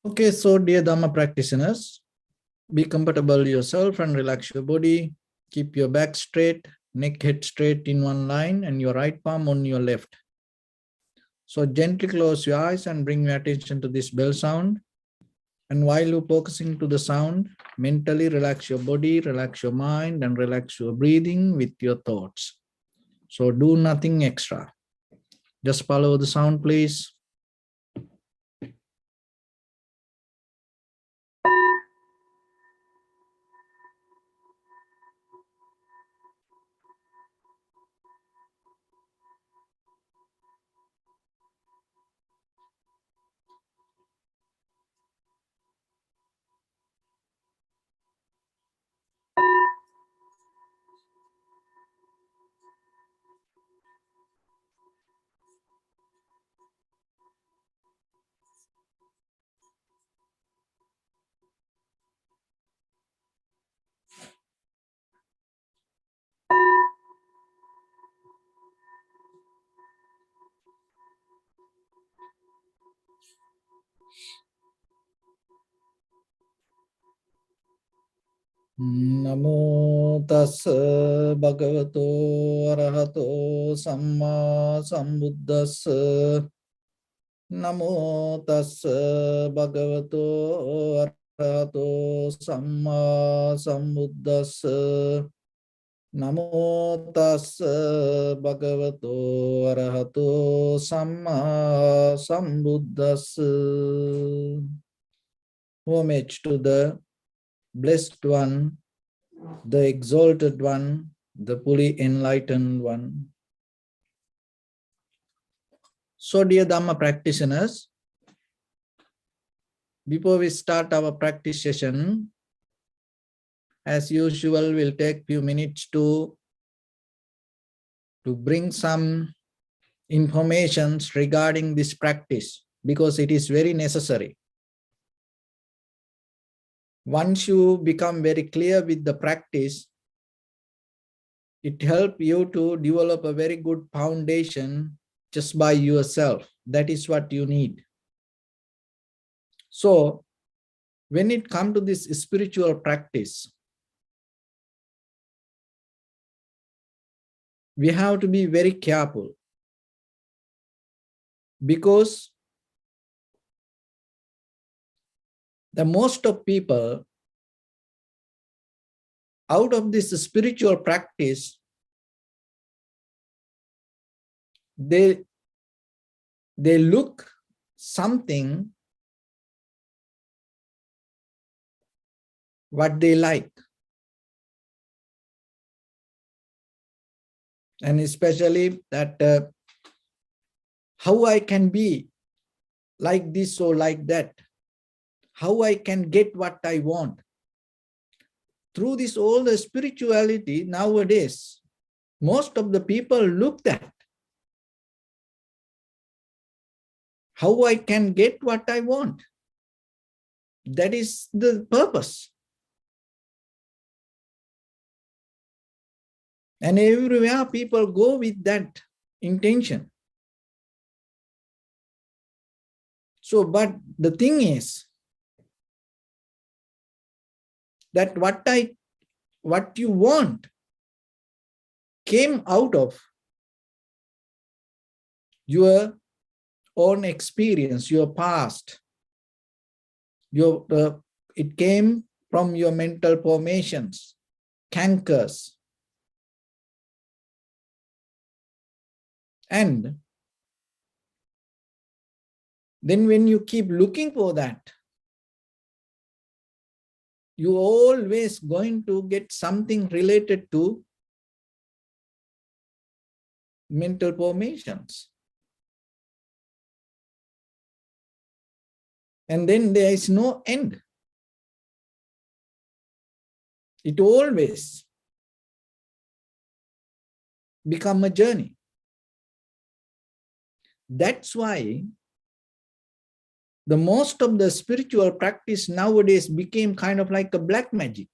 Okay, so dear Dhamma practitioners, be comfortable yourself and relax your body. Keep your back straight, neck head straight in one line, and your right palm on your left. So gently close your eyes and bring your attention to this bell sound. And while you're focusing to the sound, mentally relax your body, relax your mind, and relax your breathing with your thoughts. So do nothing extra. Just follow the sound, please. Namo tassa bhagavato arahato samma sambuddhassa. Namo tassa bhagavato arahato samma sambuddhassa. Namo tassa bhagavato arahato samma sambuddhassa. Homage to the Blessed One, the Exalted One, the fully enlightened One. So dear Dhamma practitioners, before we start our practice session, as usual, we'll take few minutes to bring some information regarding this practice, because it is very necessary. Once you become very clear with the practice, it helps you to develop a very good foundation just by yourself. That is what you need. So when it comes to this spiritual practice, we have to be very careful, because the most of people out of this spiritual practice, they look something what they like. And especially that how I can be like this or like that, how I can get what I want. Through this all the spirituality nowadays, most of the people look at how I can get what I want. That is the purpose. And everywhere people go with that intention. So, but the thing is that what you want came out of your own experience, your past. It came from your mental formations, cankers. And then when you keep looking for that, you always going to get something related to mental formations. And then there is no end. It always become a journey. That's why the most of the spiritual practice nowadays became kind of like a black magic.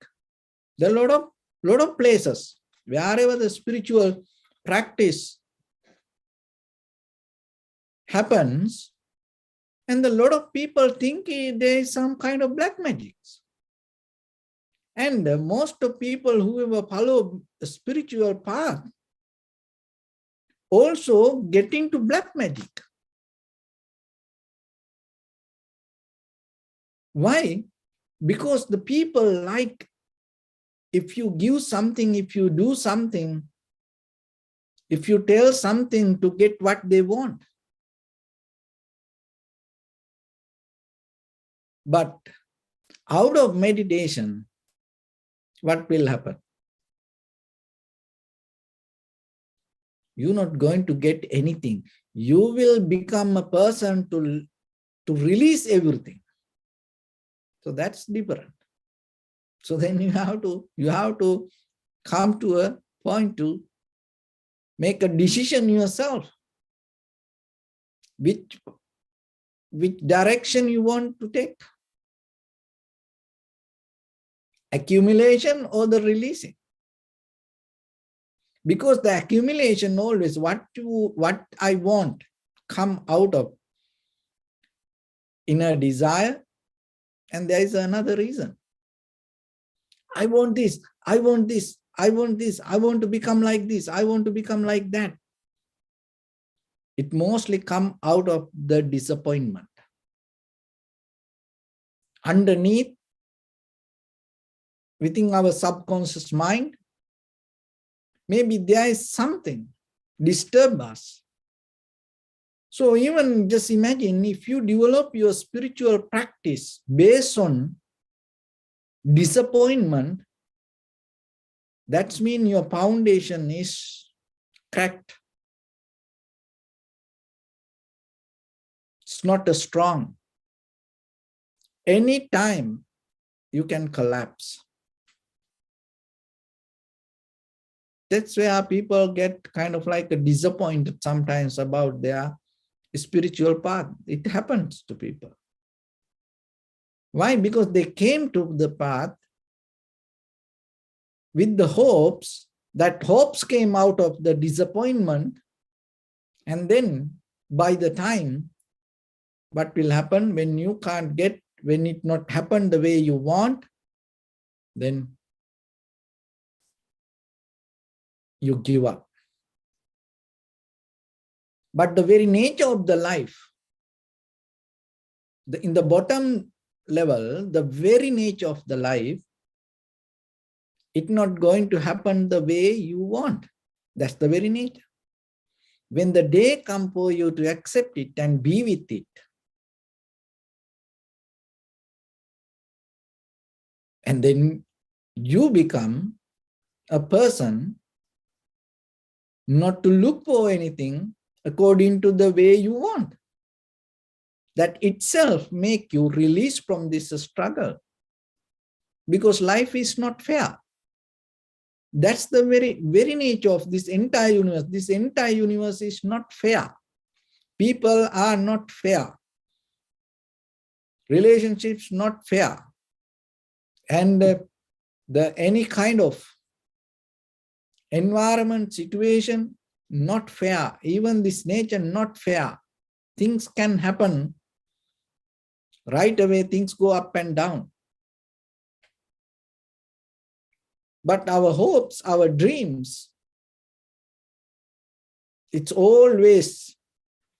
There are a lot of places, wherever the spiritual practice happens, And a lot of people think there is some kind of black magic. And most of people who ever follow a spiritual path also get into black magic. Why? Because the people like, if you give something, if you do something, if you tell something to get what they want. But out of meditation, what will happen? You're not going to get anything. You will become a person to release everything. So that's different. So then you have to come to a point to make a decision yourself. Which direction you want to take? Accumulation or the releasing? Because the accumulation always, what I want come out of inner desire, and there is another reason. I want this, I want this, I want this, I want to become like this, I want to become like that. It mostly comes out of the disappointment. Underneath, within our subconscious mind, maybe there is something disturb us. So even just imagine if you develop your spiritual practice based on disappointment, that means your foundation is cracked. It's not as strong. Anytime you can collapse. That's where people get kind of like disappointed sometimes about their spiritual path. It happens to people. Why? Because they came to the path with the hopes, that hopes came out of the disappointment, and then by the time, what will happen when you can't get, when it not happen the way you want, then you give up. But the very nature of the life, in the bottom level, the very nature of the life, it's not going to happen the way you want. That's the very nature. When the day comes for you to accept it and be with it, and then you become a person not to look for anything according to the way you want. That itself make you release from this struggle. Because life is not fair. That's the very nature of this entire universe. This entire universe is not fair. People are not fair. Relationships not fair. And any kind of environment, situation, not fair. Even this nature, not fair. Things can happen right away. Things go up and down. But our hopes, our dreams, it's always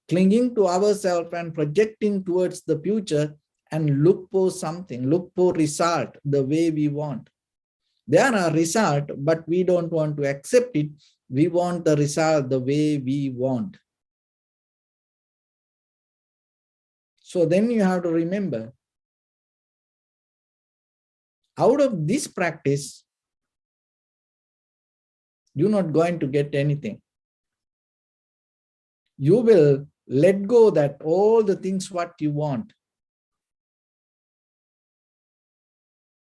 clinging to ourselves and projecting towards the future and look for something, look for result the way we want. There are results, but we don't want to accept it. We want the result the way we want. So then you have to remember, out of this practice, you're not going to get anything. You will let go that all the things what you want.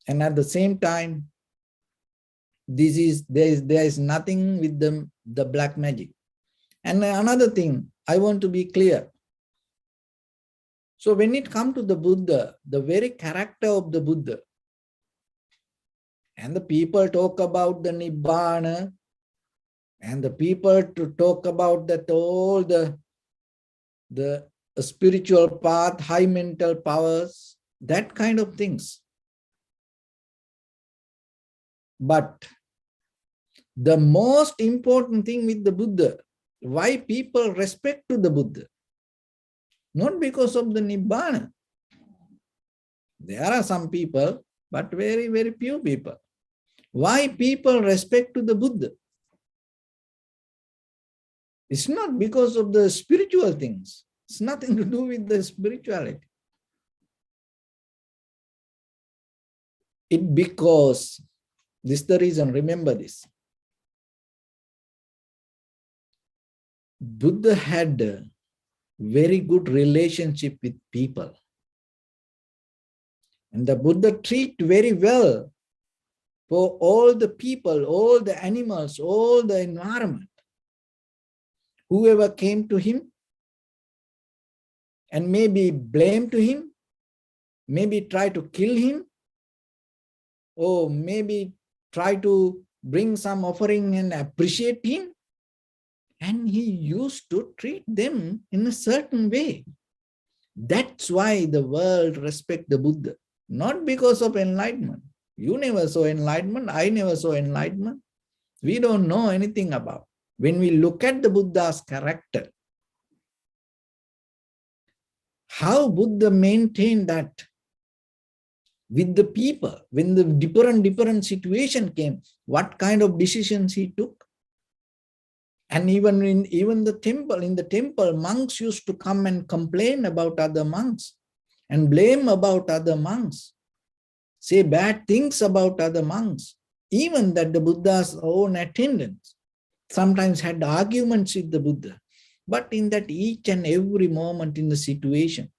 And at the same time, there is nothing with the black magic. And another thing, I want to be clear. So when it comes to the Buddha, the very character of the Buddha, and the people talk about the Nibbana, and the people to talk about that all the a spiritual path, high mental powers, that kind of things. But the most important thing with the Buddha, why people respect to the Buddha, not because of the Nibbana. There are some people, but very, very few people. Why people respect to the Buddha? It's not because of the spiritual things. It's nothing to do with the spirituality. It because, this is the reason, remember this. Buddha had a very good relationship with people. And the Buddha treat very well for all the people, all the animals, all the environment. Whoever came to him and maybe blame to him, maybe try to kill him, or maybe try to bring some offering and appreciate him. And he used to treat them in a certain way. That's why the world respects the Buddha, not because of enlightenment. You never saw enlightenment, I never saw enlightenment. We don't know anything about. When we look at the Buddha's character, how Buddha maintained that with the people, when the different situation came, what kind of decisions he took. And even in the temple, monks used to come and complain about other monks and blame about other monks, say bad things about other monks. Even that the Buddha's own attendants sometimes had arguments with the Buddha. But in that each and every moment in the situation,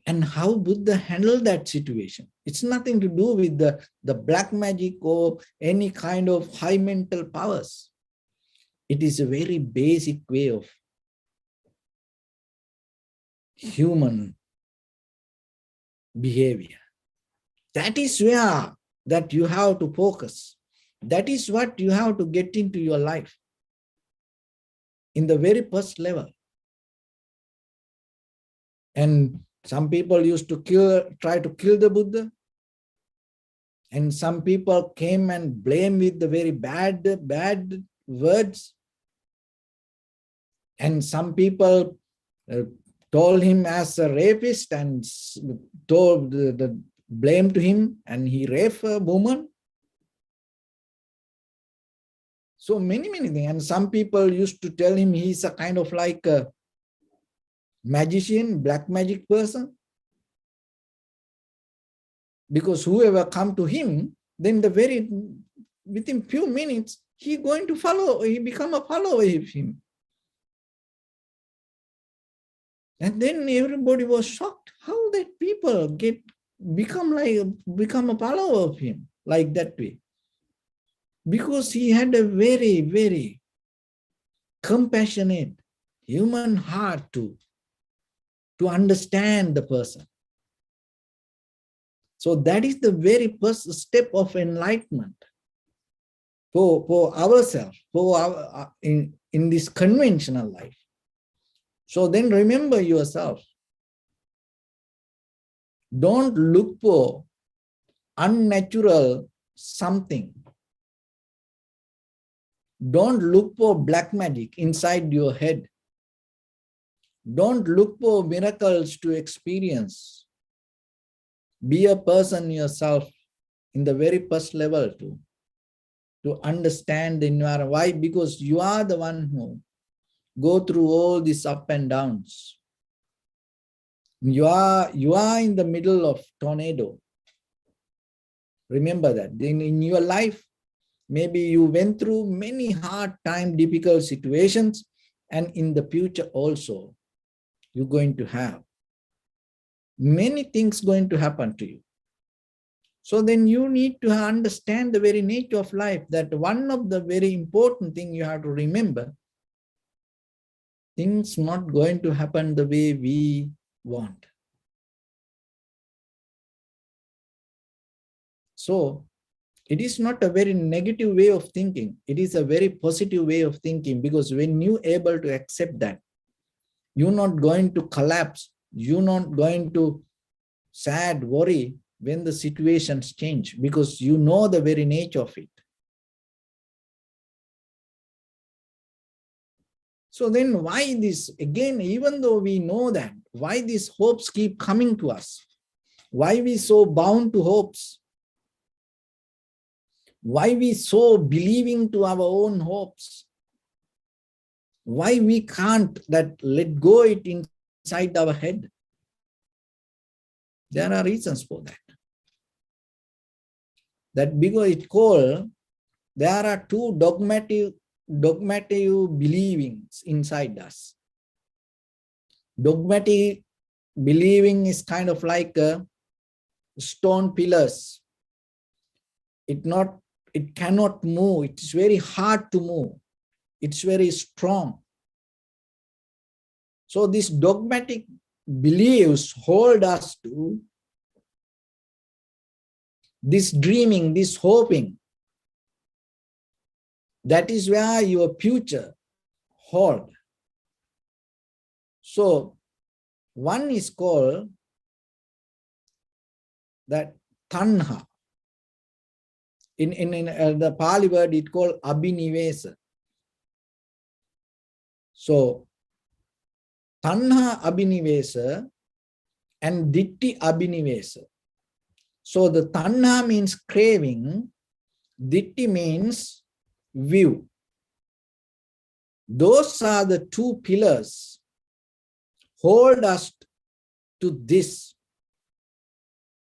and how Buddha handled that situation. It's nothing to do with the black magic or any kind of high mental powers. It is a very basic way of human behavior. That is where that you have to focus. That is what you have to get into your life in the very first level. And some people used to try to kill the Buddha. And some people came and blamed with the very bad words. And some people told him as a rapist and told the blame to him, and he raped a woman. So many things. And some people used to tell him he's a kind of like a magician, black magic person. Because whoever come to him, then within few minutes, he going to follow, he become a follower of him. And then everybody was shocked how that people become a follower of him like that way. Because he had a very, very compassionate human heart to understand the person. So that is the very first step of enlightenment for ourselves, for our in this conventional life. So then remember yourself. Don't look for unnatural something. Don't look for black magic inside your head. Don't look for miracles to experience. Be a person yourself in the very first level to understand the environment. Why? Because you are the one who go through all these up and downs. You are in the middle of tornado. Remember that. In your life, maybe you went through many hard time, difficult situations, and in the future also, you're going to have many things going to happen to you. So then you need to understand the very nature of life, that one of the very important thing you have to remember, things not going to happen the way we want. So It is not a very negative way of thinking. It is a very positive way of thinking, because when you able to accept that, you're not going to collapse. You're not going to sad, worry when the situations change, because you know the very nature of it. So then why this, again, even though we know that, why these hopes keep coming to us? Why we so bound to hopes? Why we so believing to our own hopes? Why we can't that let go it inside our head? There are reasons for that. That because it called, there are two dogmatic believings inside us. Dogmatic believing is kind of like stone pillars. It cannot move. It's very hard to move. It's very strong. So these dogmatic beliefs hold us to this dreaming, this hoping. That is where your future hold. So one is called that tanha. In the Pali word, it called abhinivesa. So tanha abhinivesa and ditti abhinivesa. So the tanha means craving, ditti means view. Those are the two pillars hold us to this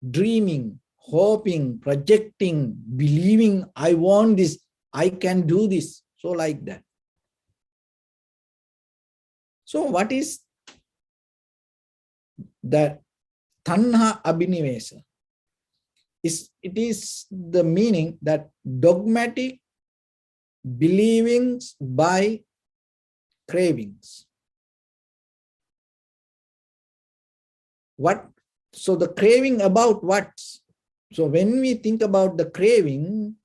dreaming, hoping, projecting, believing, I want this, I can do this. So like that. So what is that tanha abhinivesa? It is the meaning that dogmatic believings by cravings. What? So the craving about what? So when we think about the craving,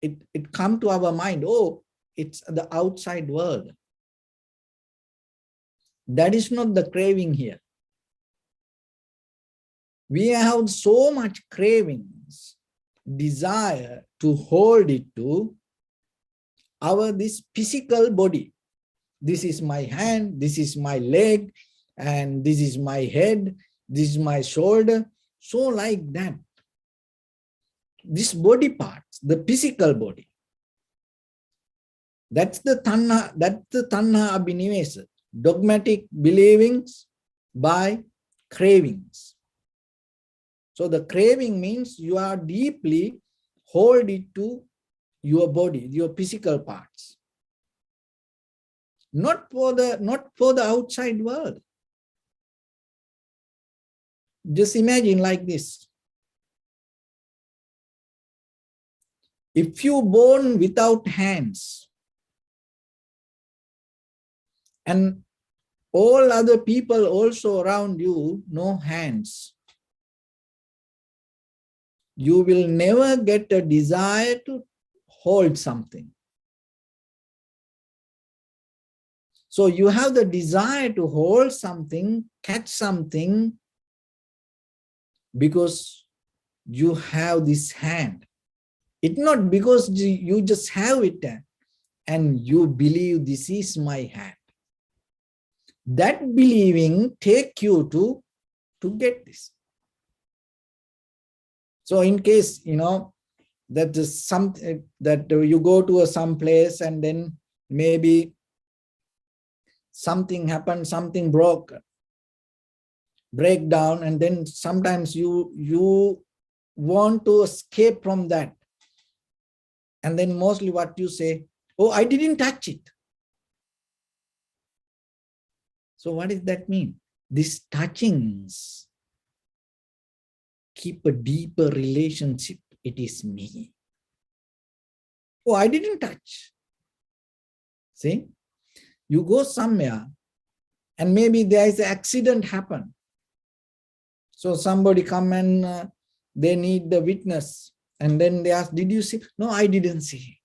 it comes to our mind, oh, it's the outside world. That is not the craving here. We have so much cravings, desire to hold it to this physical body. This is my hand, this is my leg, and this is my head, this is my shoulder. So like that. This body parts, the physical body. That's the tanha abhinivesa. Dogmatic believings by cravings. So the craving means you are deeply hold it to your body, your physical parts. Not for the outside world. Just imagine like this. If you born without hands and all other people also around you no hands, you will never get a desire to hold something. So you have the desire to hold something, catch something, because you have this hand. It's not because you just have it and you believe this is my hand. That believing take you to get this. So in case, that is something that you go to some place and then maybe something happened, something break down, and then sometimes you want to escape from that. And then mostly what you say, oh, I didn't touch it. So what does that mean? These touchings keep a deeper relationship. It is me. Oh, I didn't touch. See, you go somewhere and maybe there is an accident happen. So somebody come and they need the witness. And then they ask, did you see? No, I didn't see.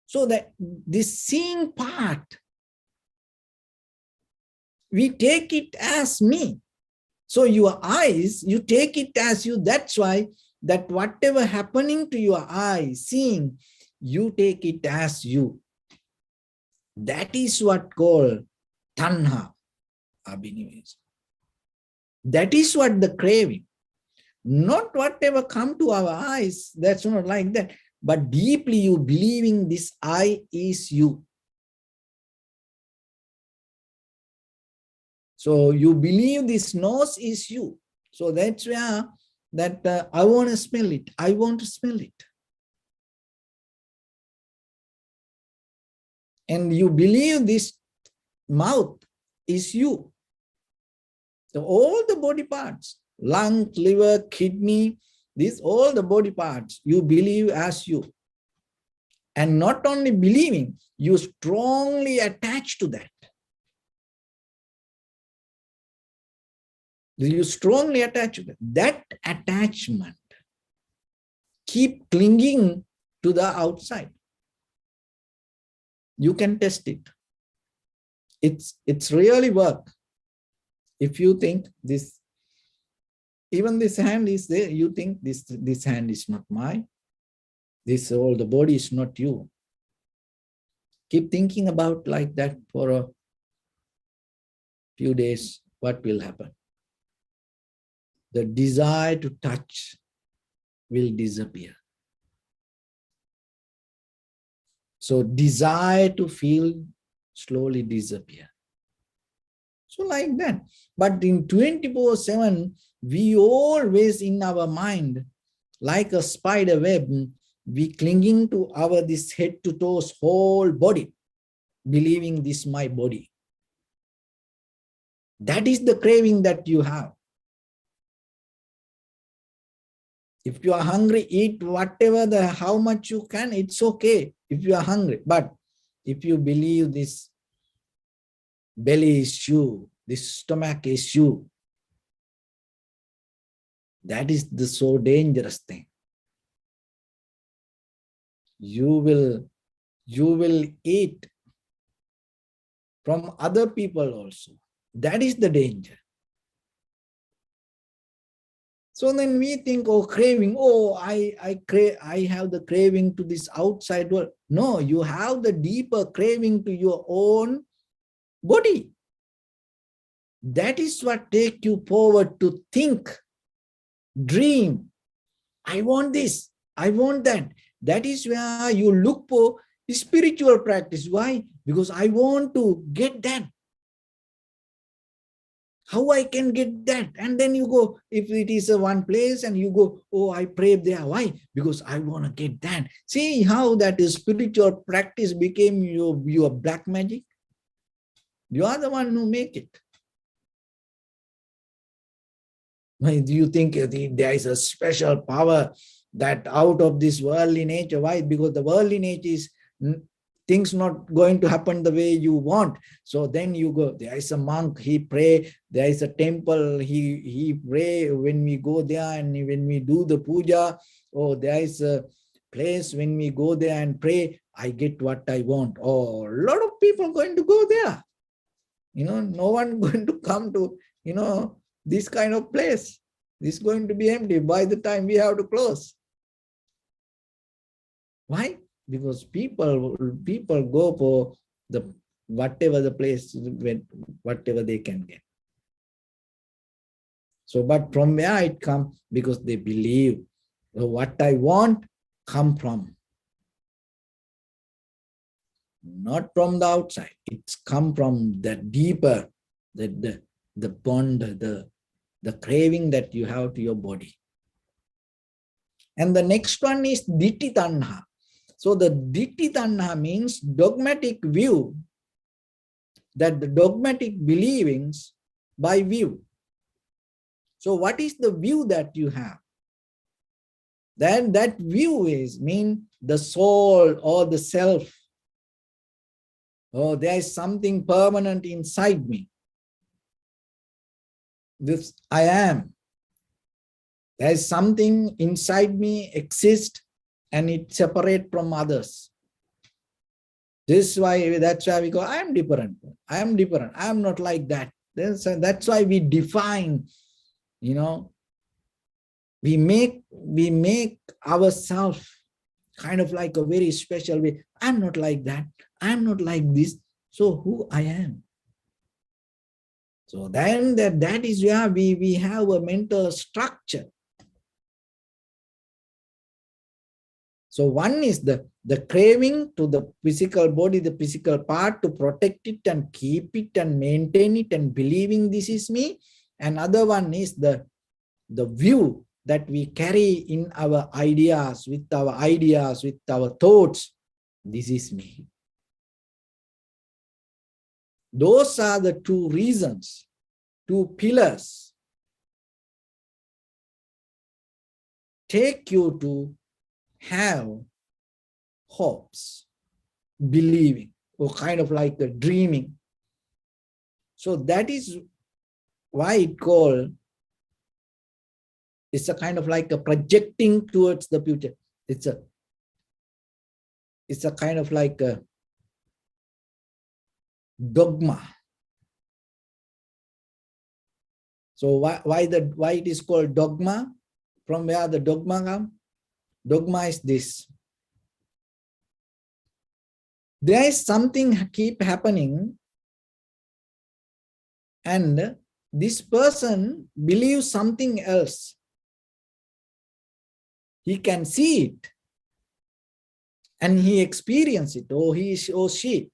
So that this seeing part, we take it as me. So your eyes, you take it as you. That's why that whatever happening to your eyes, seeing, you take it as you. That is what called tanha, abhinivesh. That is what the craving. Not whatever come to our eyes, that's not like that. But deeply you believing this I is you. So you believe this nose is you. So that's where that I want to smell it. I want to smell it. And you believe this mouth is you. So all the body parts, lung, liver, kidney, these all the body parts, you believe as you. And not only believing, you strongly attach to that. You strongly attach to that. That attachment keep clinging to the outside. You can test it. It's really work. If you think this, even this hand is there, you think this hand is not mine. This all the body is not you. Keep thinking about like that for a few days. What will happen? The desire to touch will disappear. So desire to feel slowly disappear. So like that. But in 24/7, we always in our mind, like a spider web, we clinging to our this head to toes whole body, believing this my body. That is the craving that you have. If you are hungry, eat whatever how much you can, it's okay if you are hungry. But if you believe this belly is you, this stomach is you, that is the so dangerous thing. You will eat from other people also. That is the danger. So then we think, oh, craving, oh, I have the craving to this outside world. No, you have the deeper craving to your own body. That is what take you forward to think, dream. I want this, I want that. That is where you look for spiritual practice. Why? Because I want to get that. How I can get that? And then you go, if it is a one place and you go, oh, I pray there. Why? Because I want to get that. See how that spiritual practice became your black magic? You are the one who make it. Why do you think there is a special power that out of this worldly nature? Why? Because the worldly nature is things not going to happen the way you want. So then you go, there is a monk, he pray, there is a temple, he pray. When we go there and when we do the puja, oh, there is a place when we go there and pray, I get what I want. Oh, a lot of people going to go there. No one going to come to, this kind of place. This is going to be empty by the time we have to close. Why? Because people go for the whatever the place, whatever they can get. So, but from where it comes? Because they believe what I want come from. Not from the outside. It's come from the deeper, the bond, the craving that you have to your body. And the next one is Ditti Tanha. So the Ditti Tanha means dogmatic view, that the dogmatic believings by view. So what is the view that you have? Then that view is mean the soul or the self. Oh, there is something permanent inside me. This I am. There is something inside me exists and it separates from others. That's why we go, I am different. I am different. I am not like that. That's why we define, we make ourselves kind of like a very special way. I'm not like that. I'm not like this. So who I am? So then that is where we have a mental structure. So one is the craving to the physical body, the physical part, to protect it and keep it and maintain it and believing this is me. Another one is the view that we carry in our ideas, with our thoughts. This is me. Those are the two reasons, two pillars take you to have hopes, believing, or kind of like the dreaming. So that is why it called, it's a kind of like a projecting towards the future. It's a kind of like a dogma. So why it is called dogma? From where the dogma comes? Dogma is this. There is something keep happening and this person believes something else. He can see it and he experiences it, or he or she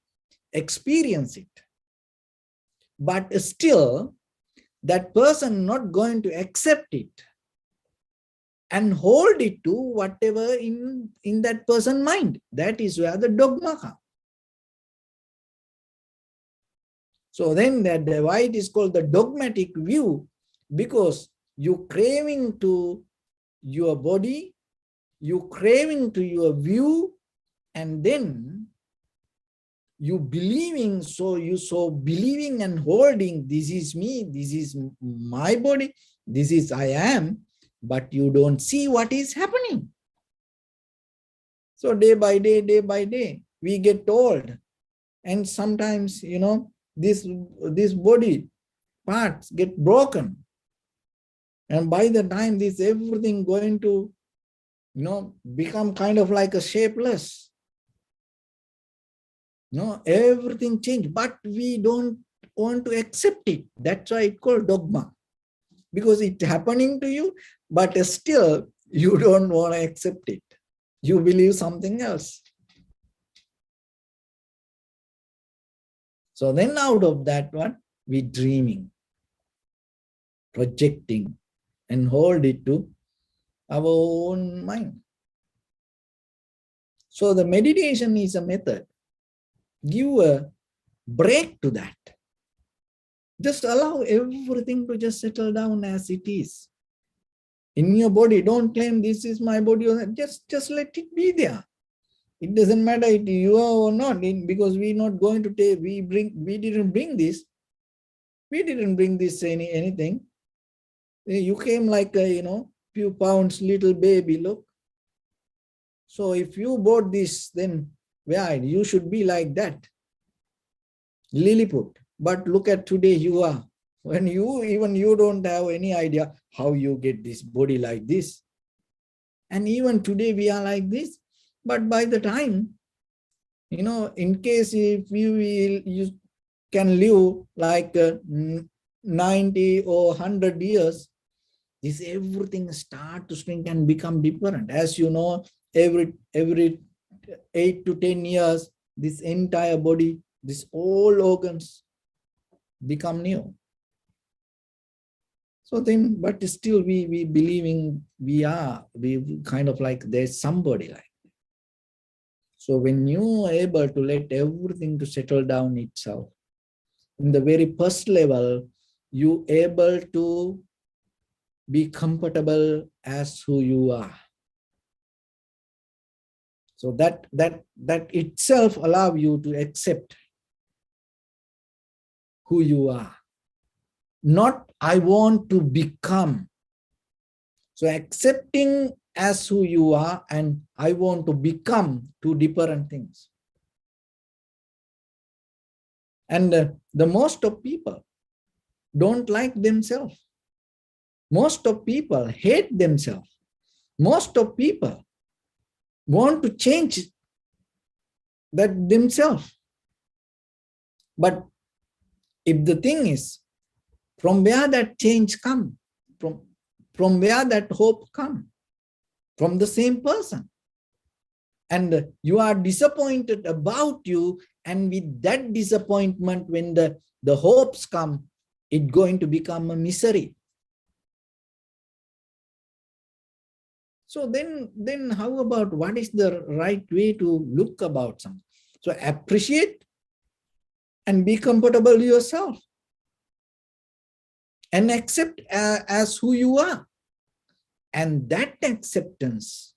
experience it. But still, that person not going to accept it and hold it to whatever in that person's mind. That is where the dogma comes. So then why it is called the dogmatic view, because you craving to your body, you craving to your view, and then you believing, so believing and holding, this is me, this is my body, this is I am, but you don't see what is happening. So day by day, we get old. And sometimes, this body parts get broken. And by the time this everything going to, become kind of like a shapeless. Everything changed, but we don't want to accept it. That's why it's called dogma. Because it's happening to you, but still you don't want to accept it. You believe something else. So then out of that one, we dreaming, projecting, and hold it to our own mind. So the meditation is a method. Give a break to that. Just allow everything to just settle down as it is. In your body, don't claim this is my body. Just let it be there. It doesn't matter if you are or not, because we're not going to take, we didn't bring this. We didn't bring this anything. You came like a, few pounds little baby, look. So if you bought this, then where you should be like that. Lilliput. But look at today, you are. When you don't have any idea how you get this body like this. And even today we are like this. But by the time, in case if you can live like 90 or 100 years, this everything start to shrink and become different. As you know, every 8 to 10 years, this entire body, this all organs become new. So then, but still we believing we kind of like there's somebody like. So when you are able to let everything to settle down itself, in the very first level, you able to be comfortable as who you are. So that itself allow you to accept who you are. Not I want to become So accepting as who you are and I want to become two different things. And the most of people don't like themselves. Most of people hate themselves. Most of people want to change that themselves. But if the thing is, from where that change come, from where that hope come, from the same person. And you are disappointed about you, and with that disappointment, when the hopes come, it's going to become a misery. So then how about what is the right way to look about something? So appreciate and be comfortable yourself and accept as who you are. And that acceptance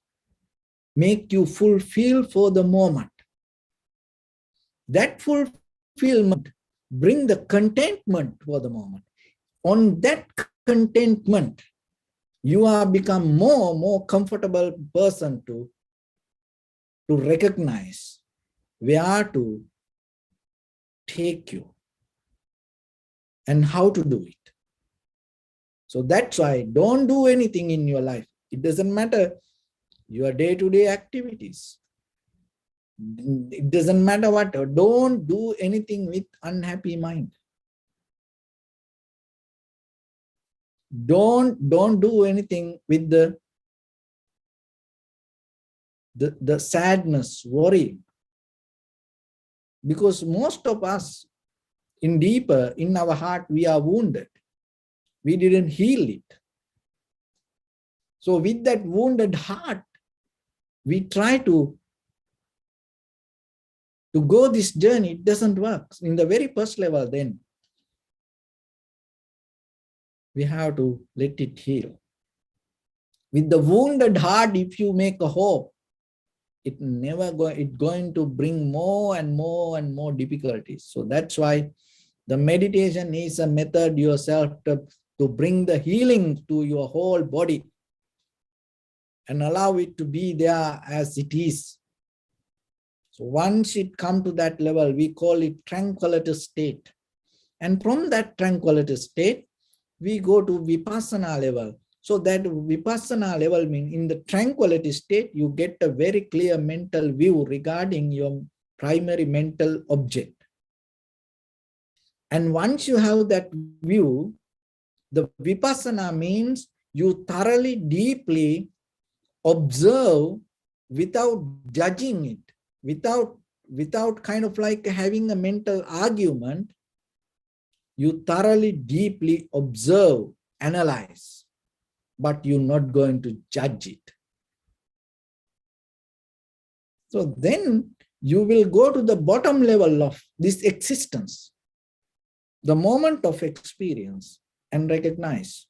make you fulfill for the moment. That fulfillment bring the contentment for the moment. On that contentment, you are become more comfortable person to recognize where to take you and how to do it. So that's why don't do anything in your life. It doesn't matter your day-to-day activities. It doesn't matter what. Don't do anything with unhappy mind. Don't do anything with the sadness, worry. Because most of us, in deeper, in our heart, we are wounded. We didn't heal it. So with that wounded heart, we try to go this journey. It doesn't work. In the very first level, then we have to let it heal. With the wounded heart, if you make a hope, it's going to bring more and more difficulties. So that's why the meditation is a method yourself to bring the healing to your whole body and allow it to be there as it is. So once it comes to that level, we call it tranquility state. And from that tranquility state, we go to Vipassana level. So that Vipassana level means in the tranquility state, you get a very clear mental view regarding your primary mental object. And once you have that view, the Vipassana means you thoroughly, deeply observe without judging it, without kind of like having a mental argument. You thoroughly, deeply observe, analyze, but you're not going to judge it. So then you will go to the bottom level of this existence, the moment of experience, and recognize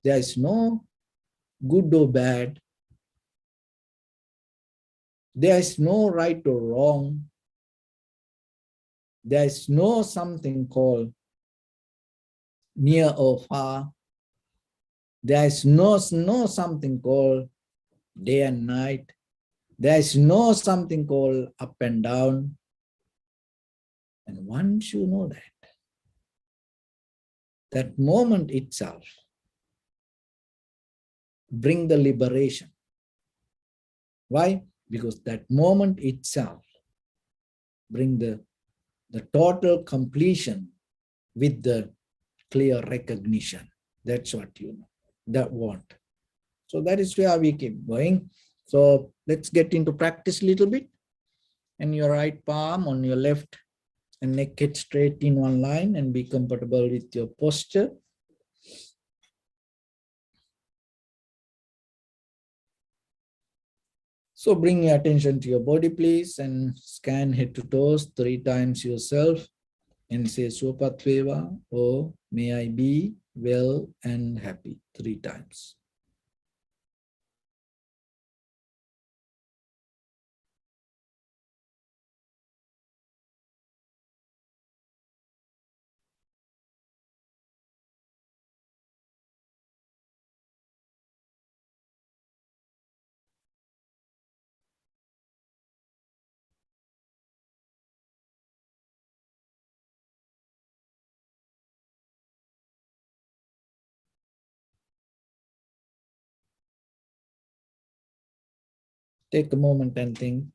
there is no good or bad. There is no right or wrong. There is no something called near or far. There is no something called day and night. There is no something called up and down. And once you know that moment itself bring the liberation. Why? Because that moment itself bring the total completion with the clear recognition. That's what you know, that want. So that is where we keep going. So let's get into practice a little bit. And your right palm on your left and neck it straight in one line and be comfortable with your posture. So bring your attention to your body, please, and scan head to toes 3 times yourself and say Swapatveva, or may I be well and happy 3 times. Take a moment and think.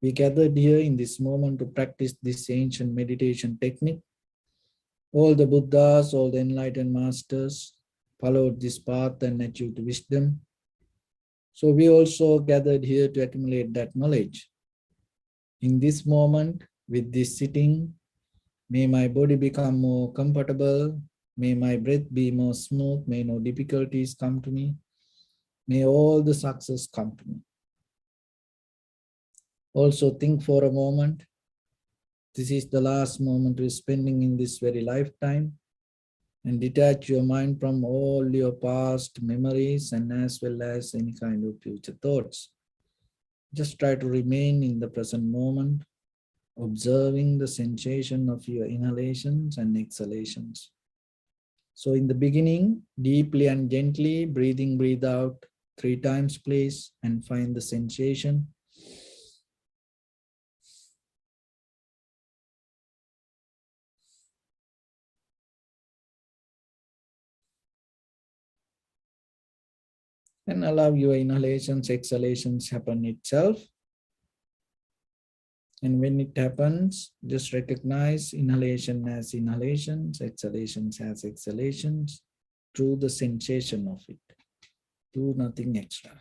We gathered here in this moment to practice this ancient meditation technique. All the Buddhas, all the enlightened masters followed this path and achieved wisdom. So we also gathered here to accumulate that knowledge. In this moment, with this sitting, may my body become more comfortable. May my breath be more smooth. May no difficulties come to me. May all the success come to me. Also think for a moment. This is the last moment we're spending in this very lifetime. And detach your mind from all your past memories and as well as any kind of future thoughts. Just try to remain in the present moment, observing the sensation of your inhalations and exhalations. So in the beginning, deeply and gently, breathe out 3 times, please, and find the sensation. And allow your inhalations, exhalations happen itself. And when it happens, just recognize inhalation as inhalations, exhalations as exhalations, through the sensation of it. Do nothing extra.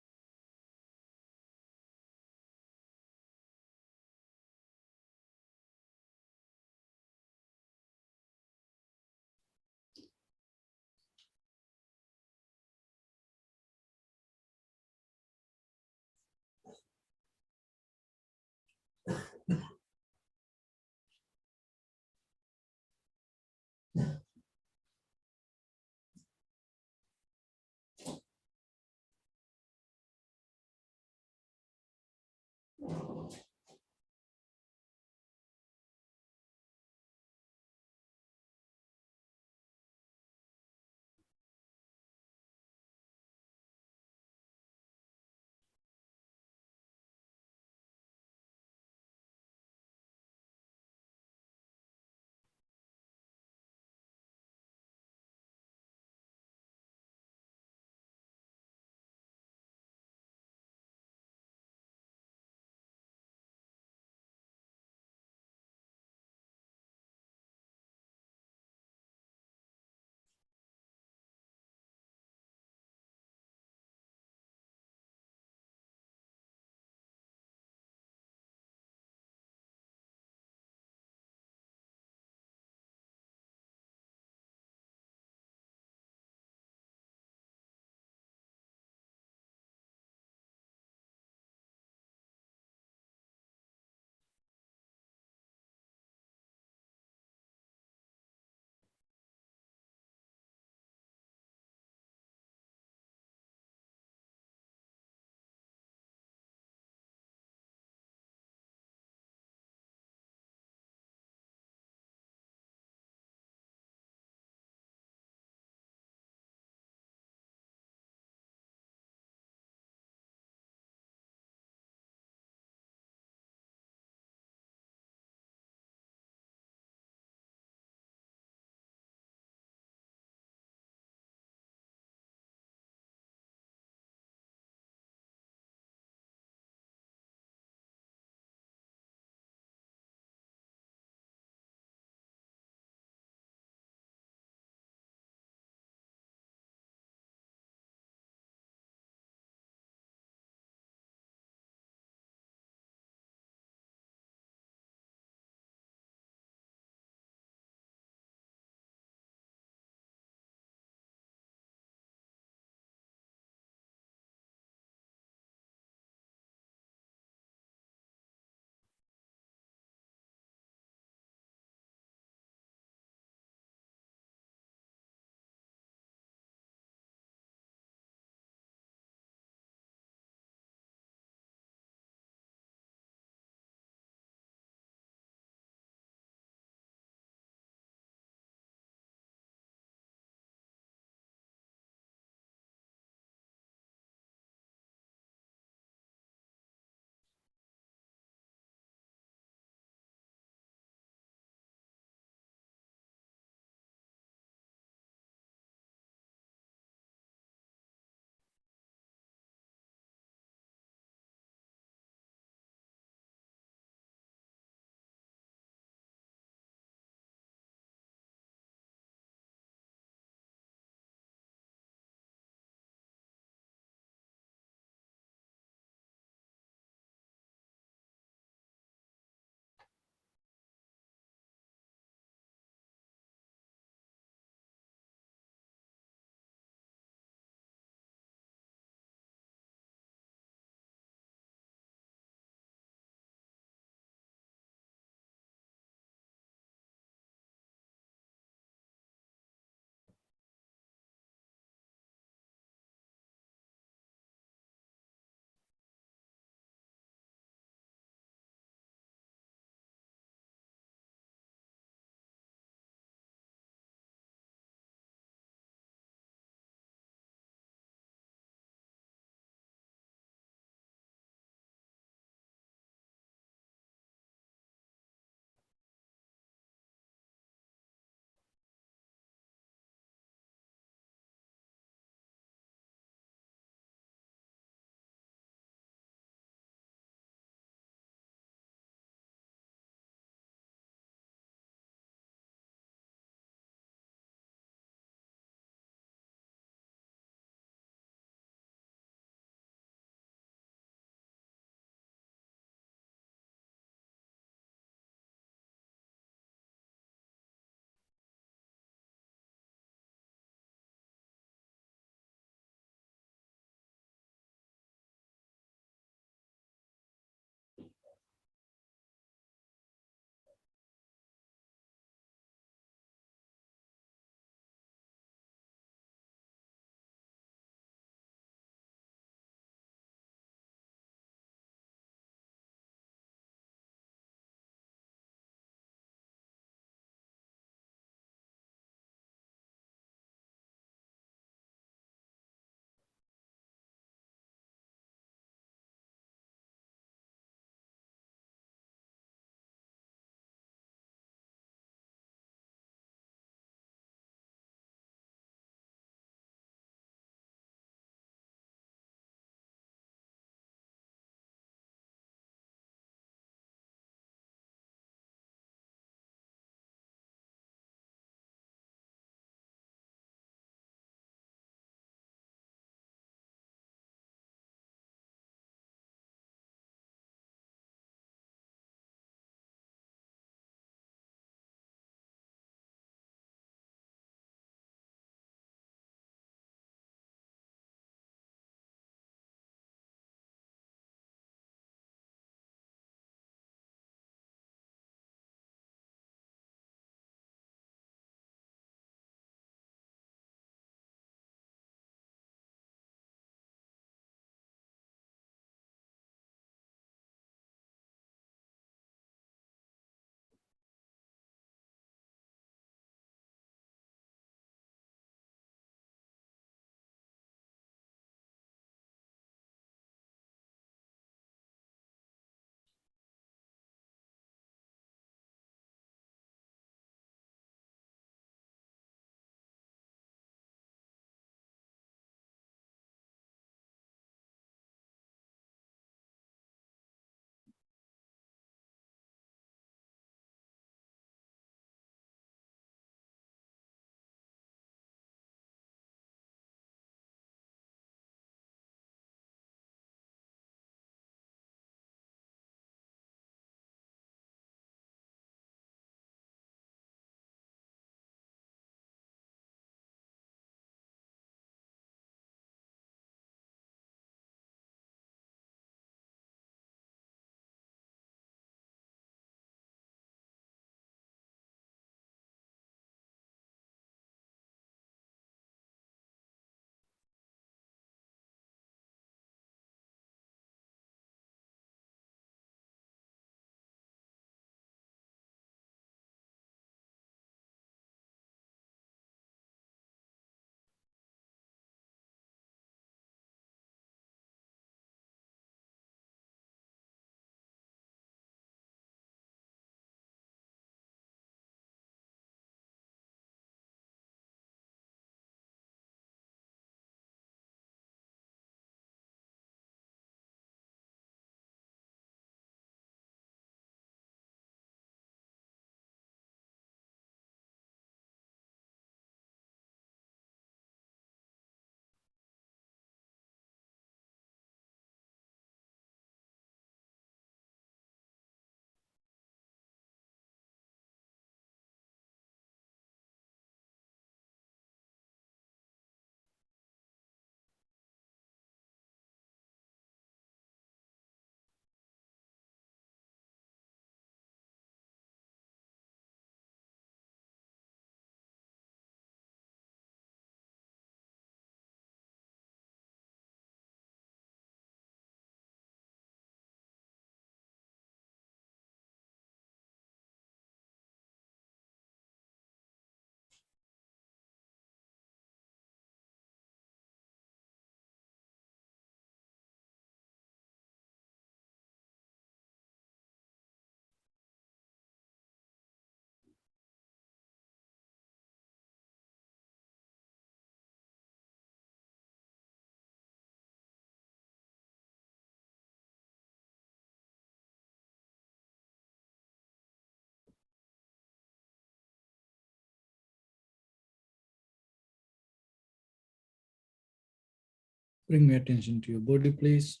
Bring your attention to your body, please.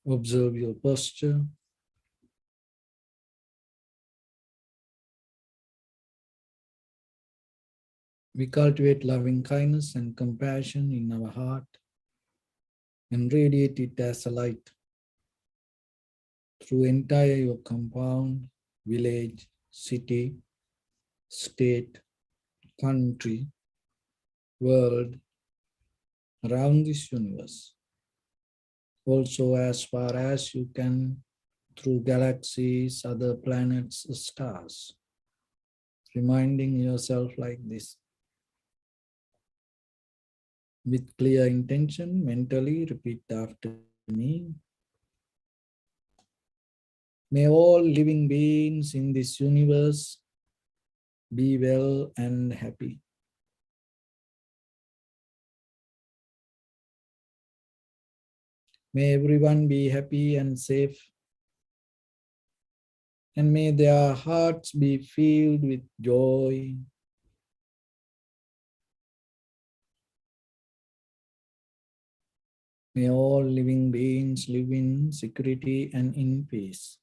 Observe your posture. We cultivate loving kindness and compassion in our heart and radiate it as a light through entire your compound, village, city, state, country, world, around this universe. Also as far as you can through galaxies, other planets, stars. Reminding yourself like this. With clear intention, mentally repeat after me. May all living beings in this universe be well and happy. May everyone be happy and safe. And may their hearts be filled with joy. May all living beings live in security and in peace.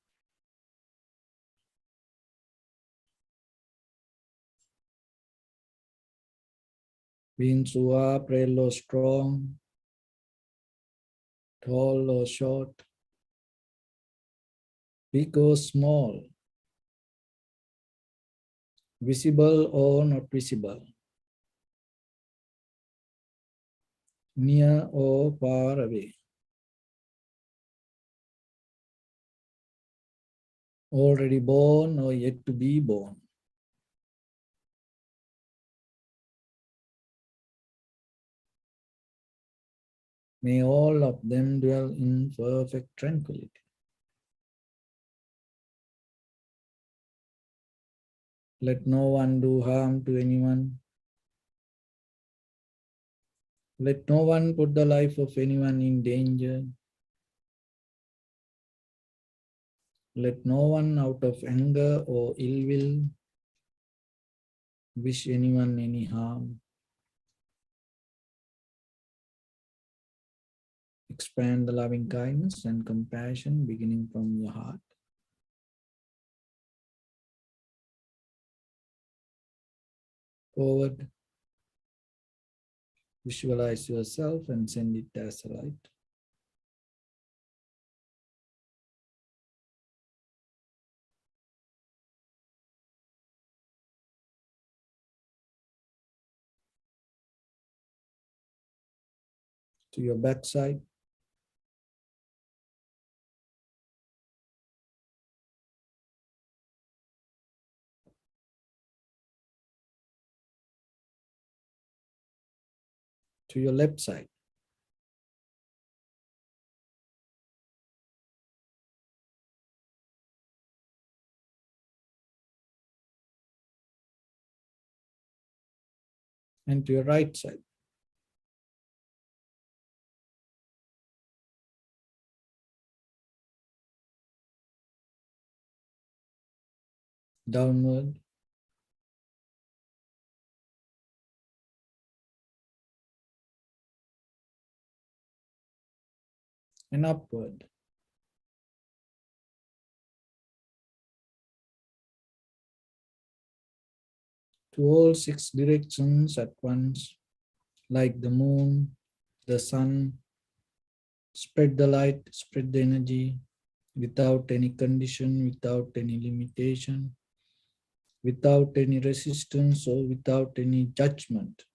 Beings who are frail or strong, tall or short, big or small, visible or not visible, near or far away, already born or yet to be born. May all of them dwell in perfect tranquility. Let no one do harm to anyone. Let no one put the life of anyone in danger. Let no one out of anger or ill will wish anyone any harm. Expand the loving kindness and compassion beginning from your heart. Forward, visualize yourself and send it as a light. To your backside. To your left side. And to your right side. Downward. And upward. To all 6 directions at once, like the moon, the sun. Spread the light, spread the energy without any condition, without any limitation, without any resistance or without any judgment.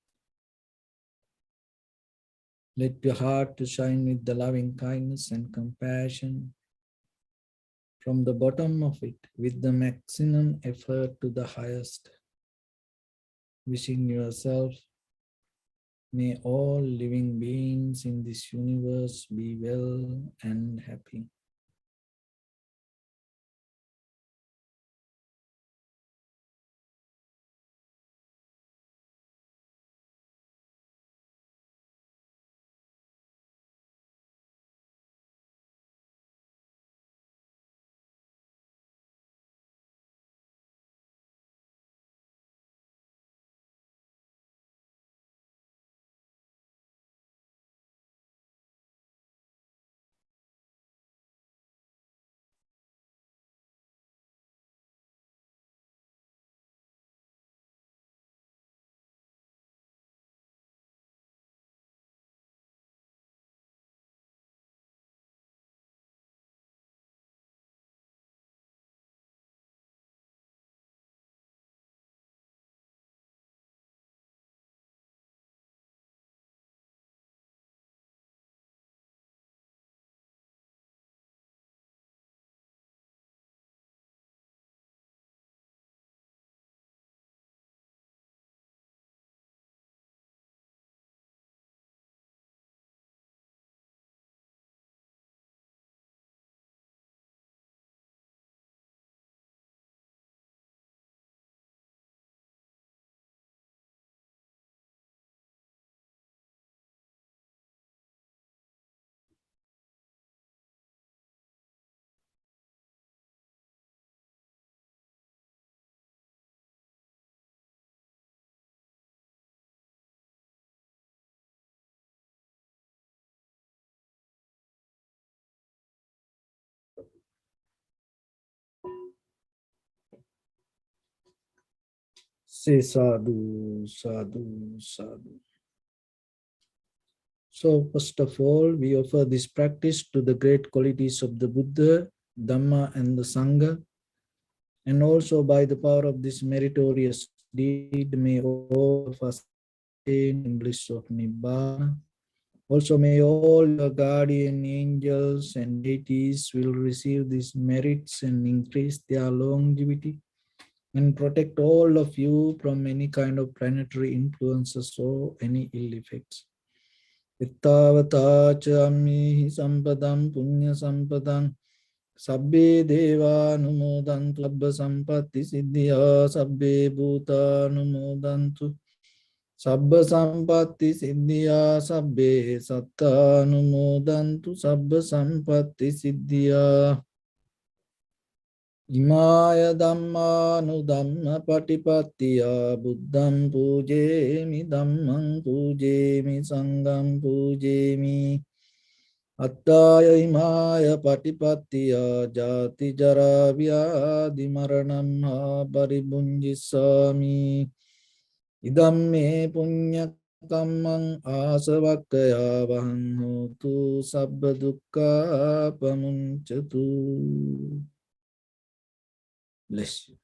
Let your heart to shine with the loving kindness and compassion from the bottom of it with the maximum effort to the highest. Wishing yourself, may all living beings in this universe be well and happy. Say sadhu, sadhu, sadhu. So first of all, we offer this practice to the great qualities of the Buddha, Dhamma and the Sangha. And also by the power of this meritorious deed, may all of us attain in bliss of Nibbana. Also may all your guardian angels and deities will receive these merits and increase their longevity and protect all of you from any kind of planetary influences or any ill effects. Ittavata cha ammihi sampadam punya sampadam sabbe deva numodantu sabba sampatti siddhya sabbe bhuta numodantu sabba sampatti siddhya sabbe satta numodantu sabba sampatti siddhya. Imaya dhamma nu dhamma patipattiya buddham pujemi dhammam pujemi sangham pujemi attaya imaya patipattiya jati jara vyadi maranam ha paribunjissami idam me punya kammang asavakkaya vahang hotu sabba dukkha pamuncatu. Bless you.